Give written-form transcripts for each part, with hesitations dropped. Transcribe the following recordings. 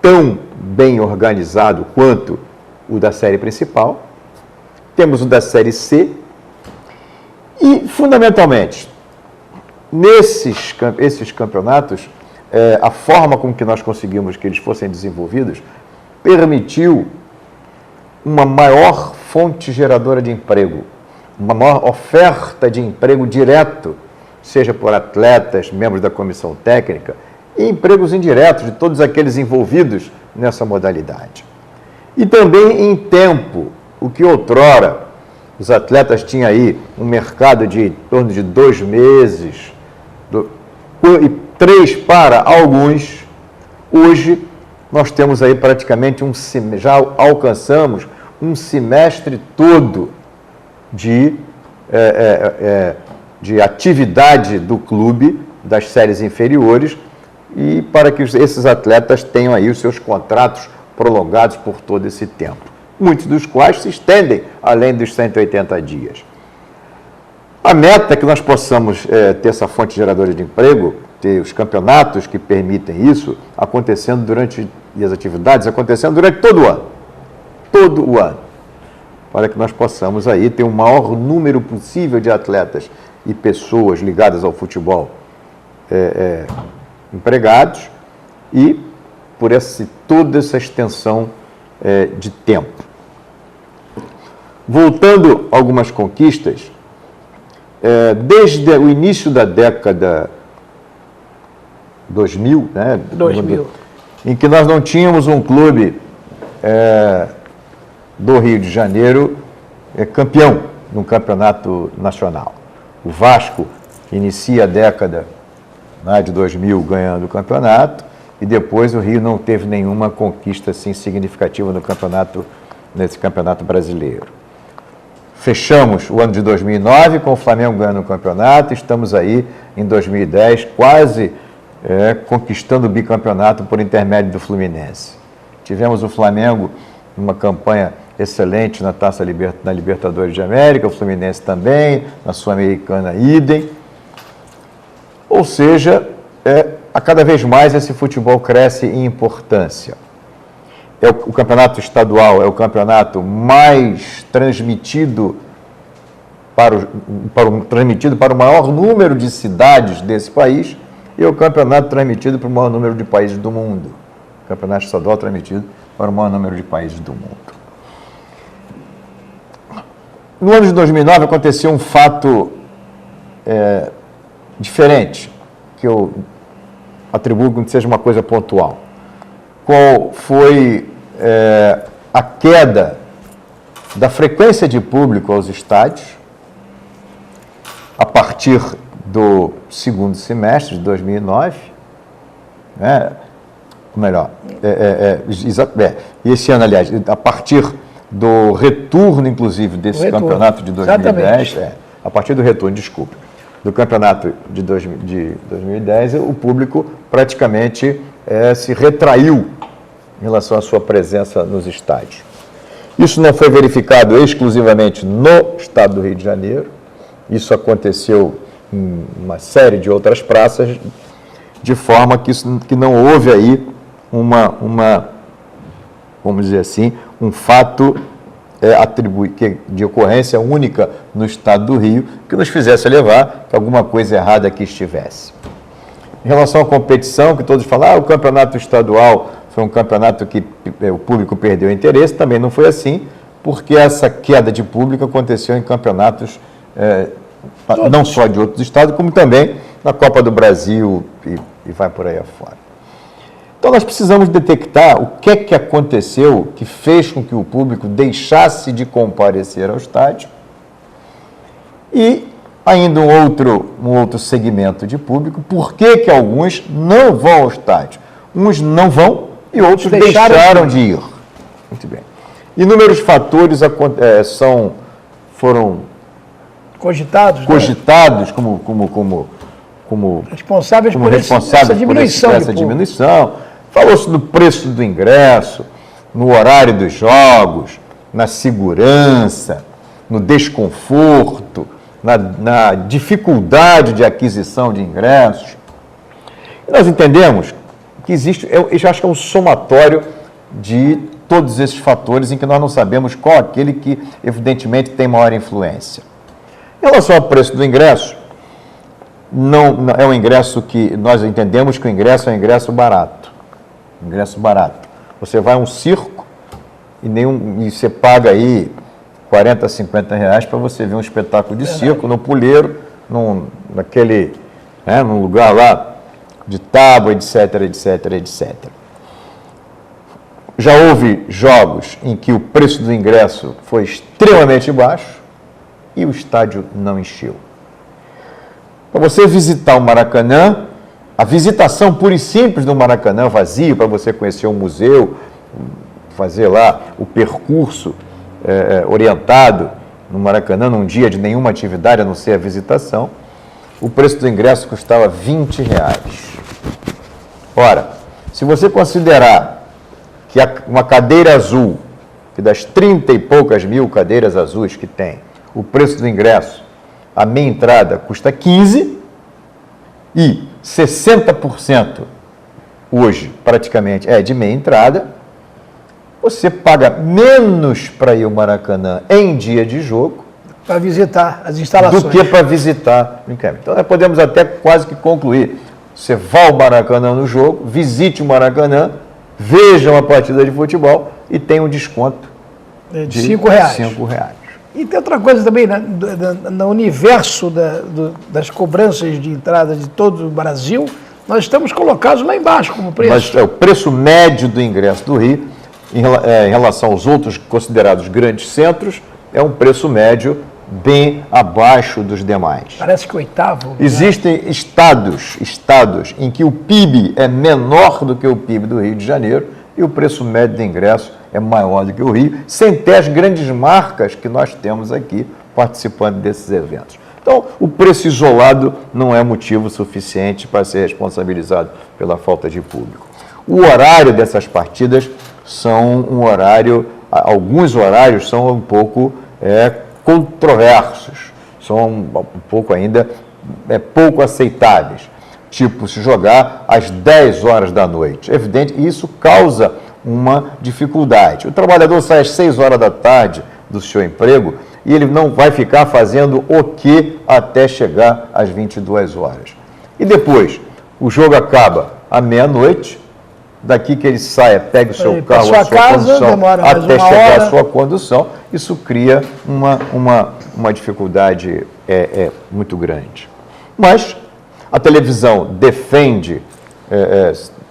tão bem organizado quanto o da série principal. Temos o da série C. E, fundamentalmente, esses campeonatos, a forma com que nós conseguimos que eles fossem desenvolvidos permitiu uma maior fonte geradora de emprego, uma maior oferta de emprego direto, seja por atletas, membros da comissão técnica, e empregos indiretos de todos aqueles envolvidos nessa modalidade. E também em tempo, o que outrora os atletas tinham aí um mercado de em torno de 2 meses, e 3 para alguns, hoje nós temos aí praticamente já alcançamos um semestre todo de atividade do clube, das séries inferiores, e para que esses atletas tenham aí os seus contratos prolongados por todo esse tempo, muitos dos quais se estendem além dos 180 dias. A meta é que nós possamos ter essa fonte geradora de emprego, ter os campeonatos que permitem isso acontecendo e as atividades acontecendo durante todo o ano, para que nós possamos aí ter o maior número possível de atletas e pessoas ligadas ao futebol empregados e por toda essa extensão de tempo. Voltando a algumas conquistas, desde o início da década 2000, né? 2000. Em que nós não tínhamos um clube do Rio de Janeiro campeão num campeonato nacional. O Vasco inicia a década de 2000 ganhando o campeonato e depois o Rio não teve nenhuma conquista assim, significativa nesse campeonato brasileiro. Fechamos o ano de 2009 com o Flamengo ganhando o campeonato, estamos aí em 2010 quase conquistando o bicampeonato por intermédio do Fluminense. Tivemos o Flamengo numa campanha excelente na na Libertadores de América, o Fluminense também, na Sul-Americana idem. Ou seja, a cada vez mais esse futebol cresce em importância. O campeonato estadual é o campeonato mais transmitido para o maior número de cidades desse país e é o campeonato transmitido para o maior número de países do mundo. O campeonato estadual transmitido para o maior número de países do mundo. No ano de 2009 aconteceu um fato diferente, que eu atribuo que seja uma coisa pontual. Qual foi a queda da frequência de público aos estádios a partir do segundo semestre de 2009, ou melhor, e esse ano, aliás, a partir do retorno, inclusive, desse campeonato de 2010, a partir do retorno, desculpe, do campeonato de 2010, o público praticamente se retraiu em relação à sua presença nos estádios. Isso não foi verificado exclusivamente no estado do Rio de Janeiro, isso aconteceu em uma série de outras praças, de forma que não houve aí vamos dizer assim, um fato de ocorrência única no estado do Rio, que nos fizesse levar que alguma coisa errada aqui estivesse. Em relação à competição, que todos falam, o campeonato estadual foi um campeonato que o público perdeu interesse, também não foi assim, porque essa queda de público aconteceu em campeonatos não só de outros estados, como também na Copa do Brasil e vai por aí afora. Então, nós precisamos detectar o que é que aconteceu que fez com que o público deixasse de comparecer ao estádio e ainda um outro segmento de público, por que alguns não vão ao estádio? Uns não vão e outros deixaram de ir. Muito bem. Inúmeros fatores foram cogitados como responsáveis por essa diminuição. Falou-se do preço do ingresso, no horário dos jogos, na segurança, no desconforto, na dificuldade de aquisição de ingressos. E nós entendemos que existe, eu já acho que é um somatório de todos esses fatores em que nós não sabemos qual aquele que, evidentemente, tem maior influência. Em relação ao preço do ingresso, não é um ingresso que nós entendemos que o ingresso é um ingresso barato. Ingresso barato. Você vai a um circo e você paga aí 40, 50 reais para você ver um espetáculo de circo no Puleiro, num lugar lá de tábua, etc, etc, etc. Já houve jogos em que o preço do ingresso foi extremamente baixo e o estádio não encheu. Para você visitar o Maracanã, a visitação pura e simples do Maracanã vazio, para você conhecer o museu, fazer lá o percurso orientado no Maracanã, num dia de nenhuma atividade a não ser a visitação, o preço do ingresso custava R$20. Ora, se você considerar que uma cadeira azul, que das 30 e poucas mil cadeiras azuis que tem, o preço do ingresso, a meia entrada custa 15 e 60% hoje, praticamente, é de meia entrada, você paga menos para ir ao Maracanã em dia de jogo para visitar as instalações do que para visitar o Então, nós podemos até quase que concluir. Você vá ao Maracanã no jogo, visite o Maracanã, veja uma partida de futebol e tem um desconto de R$5. E tem outra coisa também, né? No universo das cobranças de entrada de todo o Brasil, nós estamos colocados lá embaixo como preço. Mas o preço médio do ingresso do Rio, em relação aos outros considerados grandes centros, é um preço médio bem abaixo dos demais. Parece que o oitavo. Existem estados em que o PIB é menor do que o PIB do Rio de Janeiro e o preço médio de ingresso é maior do que o Rio, sem ter as grandes marcas que nós temos aqui participando desses eventos. Então, o preço isolado não é motivo suficiente para ser responsabilizado pela falta de público. O horário dessas partidas são alguns horários são um pouco controversos, são um pouco ainda pouco aceitáveis, tipo se jogar às 10 horas da noite. É evidente que isso causa uma dificuldade. O trabalhador sai às 6 horas da tarde do seu emprego e ele não vai ficar fazendo o que até chegar às 22 horas. E depois, o jogo acaba à meia-noite, daqui que ele saia, pega o seu carro, a sua condução, até chegar à sua condução, isso cria uma dificuldade muito grande. Mas a televisão defende,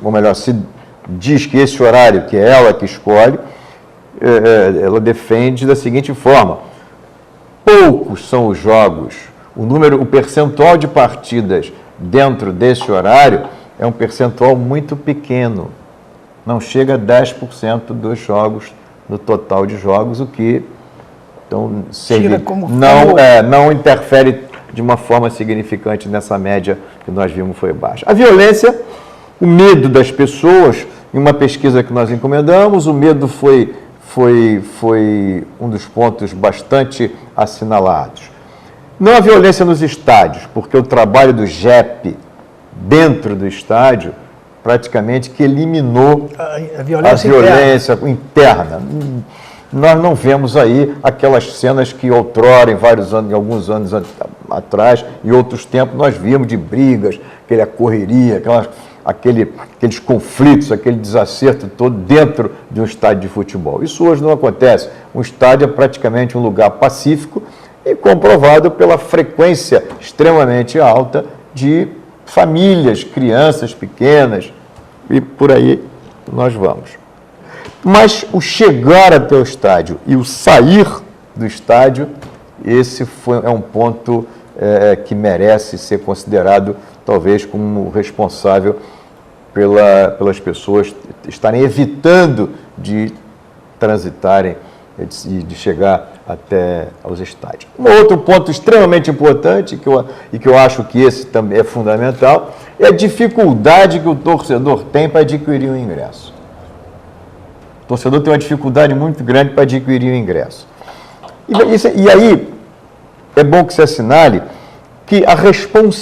ou melhor, se diz que esse horário, que é ela que escolhe, ela defende da seguinte forma: poucos são os jogos, o percentual de partidas dentro desse horário é um percentual muito pequeno, não chega a 10% dos jogos, no total de jogos, o que então, não interfere de uma forma significante nessa média que nós vimos foi baixa. A violência, o medo das pessoas, em uma pesquisa que nós encomendamos, o medo foi um dos pontos bastante assinalados. Não a violência nos estádios, porque o trabalho do JEP dentro do estádio praticamente que eliminou a violência interna. Nós não vemos aí aquelas cenas que outrora, em alguns anos atrás, em outros tempos, nós vimos de brigas, aquela correria, aqueles conflitos, aquele desacerto todo dentro de um estádio de futebol. Isso hoje não acontece. Um estádio é praticamente um lugar pacífico e comprovado pela frequência extremamente alta de famílias, crianças pequenas, e por aí nós vamos. Mas o chegar até o estádio e o sair do estádio, esse é um ponto que merece ser considerado, talvez, como responsável pelas pessoas estarem evitando de transitarem e de chegar até aos estádios. Um outro ponto extremamente importante, que eu acho que esse também é fundamental, é a dificuldade que o torcedor tem para adquirir um ingresso. O torcedor tem uma dificuldade muito grande para adquirir o ingresso. E aí, é bom que se assinale que a responsabilidade